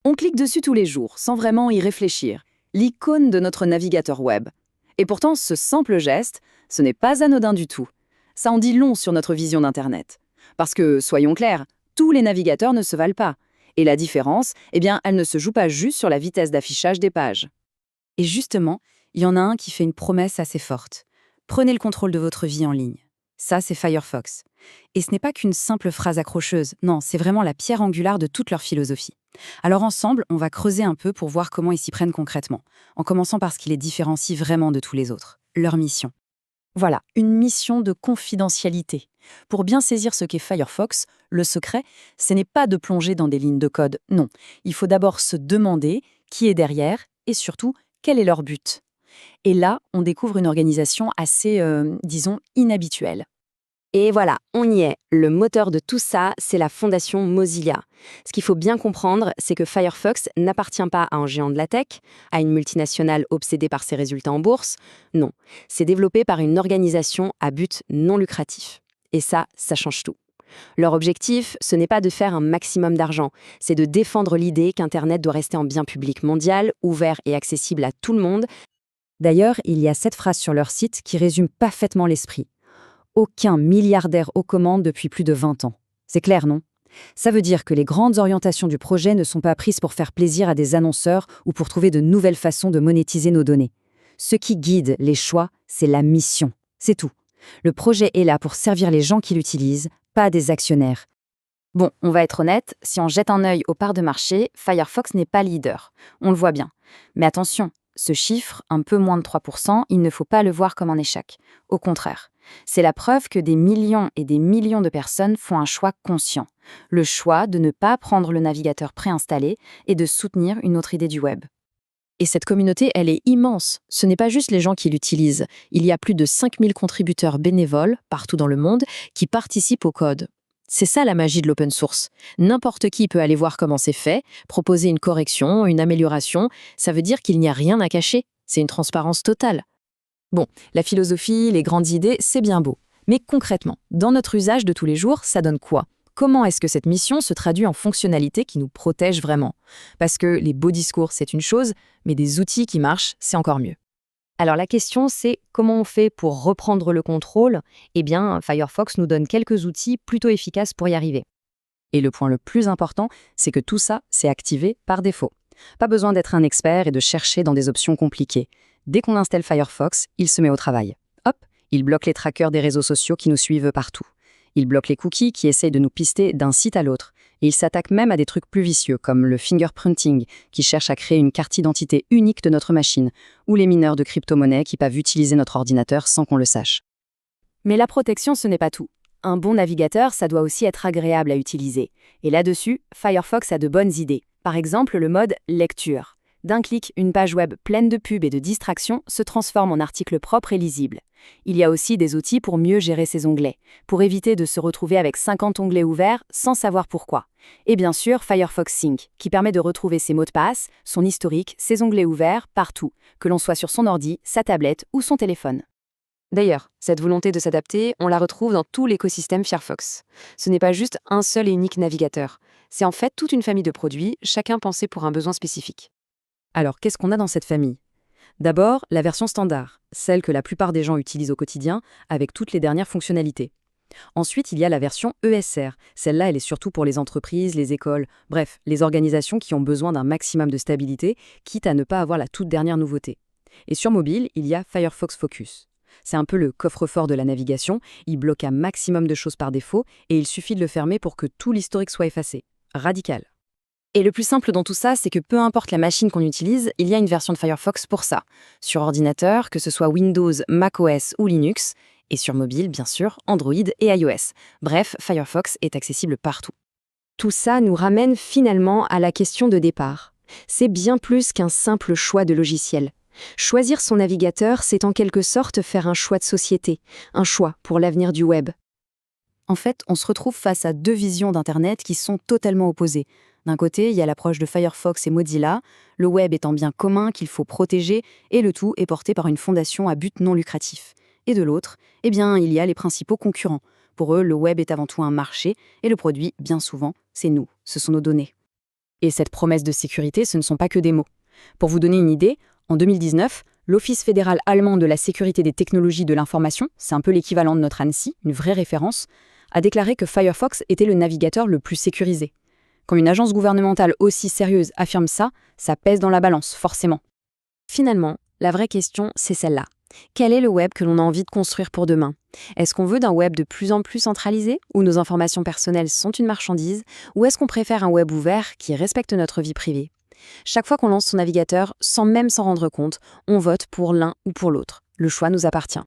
On clique dessus tous les jours, sans vraiment y réfléchir. L'icône de notre navigateur web. Et pourtant, ce simple geste, ce n'est pas anodin du tout. Ça en dit long sur notre vision d'Internet. Parce que, soyons clairs, tous les navigateurs ne se valent pas. Et la différence, eh bien, elle ne se joue pas juste sur la vitesse d'affichage des pages. Et justement, il y en a un qui fait une promesse assez forte. Prenez le contrôle de votre vie en ligne. Ça, c'est Firefox. Et ce n'est pas qu'une simple phrase accrocheuse, non, c'est vraiment la pierre angulaire de toute leur philosophie. Alors ensemble, on va creuser un peu pour voir comment ils s'y prennent concrètement, en commençant par ce qui les différencie vraiment de tous les autres, leur mission. Voilà, une mission de confidentialité. Pour bien saisir ce qu'est Firefox, le secret, ce n'est pas de plonger dans des lignes de code, non. Il faut d'abord se demander qui est derrière et surtout, quel est leur but. Et là, on découvre une organisation assez, disons, inhabituelle. Et voilà, on y est. Le moteur de tout ça, c'est la fondation Mozilla. Ce qu'il faut bien comprendre, c'est que Firefox n'appartient pas à un géant de la tech, à une multinationale obsédée par ses résultats en bourse. Non, c'est développé par une organisation à but non lucratif. Et ça change tout. Leur objectif, ce n'est pas de faire un maximum d'argent, c'est de défendre l'idée qu'Internet doit rester un bien public mondial, ouvert et accessible à tout le monde. D'ailleurs, il y a cette phrase sur leur site qui résume parfaitement l'esprit. Aucun milliardaire aux commandes depuis plus de 20 ans. C'est clair, non? Ça veut dire que les grandes orientations du projet ne sont pas prises pour faire plaisir à des annonceurs ou pour trouver de nouvelles façons de monétiser nos données. Ce qui guide les choix, c'est la mission. C'est tout. Le projet est là pour servir les gens qui l'utilisent, pas des actionnaires. Bon, on va être honnête, si on jette un œil aux parts de marché, Firefox n'est pas leader. On le voit bien. Mais attention, ce chiffre, un peu moins de 3%, il ne faut pas le voir comme un échec. Au contraire, c'est la preuve que des millions et des millions de personnes font un choix conscient. Le choix de ne pas prendre le navigateur préinstallé et de soutenir une autre idée du web. Et cette communauté, elle est immense. Ce n'est pas juste les gens qui l'utilisent. Il y a plus de 5000 contributeurs bénévoles, partout dans le monde, qui participent au code. C'est ça la magie de l'open source. N'importe qui peut aller voir comment c'est fait, proposer une correction, une amélioration. Ça veut dire qu'il n'y a rien à cacher. C'est une transparence totale. Bon, la philosophie, les grandes idées, c'est bien beau. Mais concrètement, dans notre usage de tous les jours, ça donne quoi? Comment est-ce que cette mission se traduit en fonctionnalités qui nous protègent vraiment? Parce que les beaux discours, c'est une chose, mais des outils qui marchent, c'est encore mieux. Alors la question, c'est comment on fait pour reprendre le contrôle? Eh bien, Firefox nous donne quelques outils plutôt efficaces pour y arriver. Et le point le plus important, c'est que tout ça, c'est activé par défaut. Pas besoin d'être un expert et de chercher dans des options compliquées. Dès qu'on installe Firefox, il se met au travail. Hop, il bloque les trackers des réseaux sociaux qui nous suivent partout. Il bloque les cookies qui essayent de nous pister d'un site à l'autre. Et il s'attaque même à des trucs plus vicieux, comme le fingerprinting, qui cherche à créer une carte d'identité unique de notre machine, ou les mineurs de crypto-monnaies qui peuvent utiliser notre ordinateur sans qu'on le sache. Mais la protection, ce n'est pas tout. Un bon navigateur, ça doit aussi être agréable à utiliser. Et là-dessus, Firefox a de bonnes idées. Par exemple, le mode lecture. D'un clic, une page web pleine de pubs et de distractions se transforme en article propre et lisible. Il y a aussi des outils pour mieux gérer ses onglets, pour éviter de se retrouver avec 50 onglets ouverts sans savoir pourquoi. Et bien sûr, Firefox Sync, qui permet de retrouver ses mots de passe, son historique, ses onglets ouverts, partout, que l'on soit sur son ordi, sa tablette ou son téléphone. D'ailleurs, cette volonté de s'adapter, on la retrouve dans tout l'écosystème Firefox. Ce n'est pas juste un seul et unique navigateur. C'est en fait toute une famille de produits, chacun pensé pour un besoin spécifique. Alors, qu'est-ce qu'on a dans cette famille? D'abord, la version standard, celle que la plupart des gens utilisent au quotidien, avec toutes les dernières fonctionnalités. Ensuite, il y a la version ESR. Celle-là, elle est surtout pour les entreprises, les écoles, bref, les organisations qui ont besoin d'un maximum de stabilité, quitte à ne pas avoir la toute dernière nouveauté. Et sur mobile, il y a Firefox Focus. C'est un peu le coffre-fort de la navigation, il bloque un maximum de choses par défaut, et il suffit de le fermer pour que tout l'historique soit effacé. Radical. Et le plus simple dans tout ça, c'est que peu importe la machine qu'on utilise, il y a une version de Firefox pour ça. Sur ordinateur, que ce soit Windows, macOS ou Linux, et sur mobile, bien sûr, Android et iOS. Bref, Firefox est accessible partout. Tout ça nous ramène finalement à la question de départ. C'est bien plus qu'un simple choix de logiciel. Choisir son navigateur, c'est en quelque sorte faire un choix de société, un choix pour l'avenir du web. En fait, on se retrouve face à deux visions d'Internet qui sont totalement opposées. D'un côté, il y a l'approche de Firefox et Mozilla, le web est un bien commun qu'il faut protéger, et le tout est porté par une fondation à but non lucratif. Et de l'autre, eh bien, il y a les principaux concurrents. Pour eux, le web est avant tout un marché, et le produit, bien souvent, c'est nous, ce sont nos données. Et cette promesse de sécurité, ce ne sont pas que des mots. Pour vous donner une idée, en 2019, l'Office fédéral allemand de la sécurité des technologies de l'information, c'est un peu l'équivalent de notre ANSSI, une vraie référence, a déclaré que Firefox était le navigateur le plus sécurisé. Quand une agence gouvernementale aussi sérieuse affirme ça, ça pèse dans la balance, forcément. Finalement, la vraie question, c'est celle-là. Quel est le web que l'on a envie de construire pour demain? Est-ce qu'on veut d'un web de plus en plus centralisé, où nos informations personnelles sont une marchandise, ou est-ce qu'on préfère un web ouvert qui respecte notre vie privée? Chaque fois qu'on lance son navigateur, sans même s'en rendre compte, on vote pour l'un ou pour l'autre. Le choix nous appartient.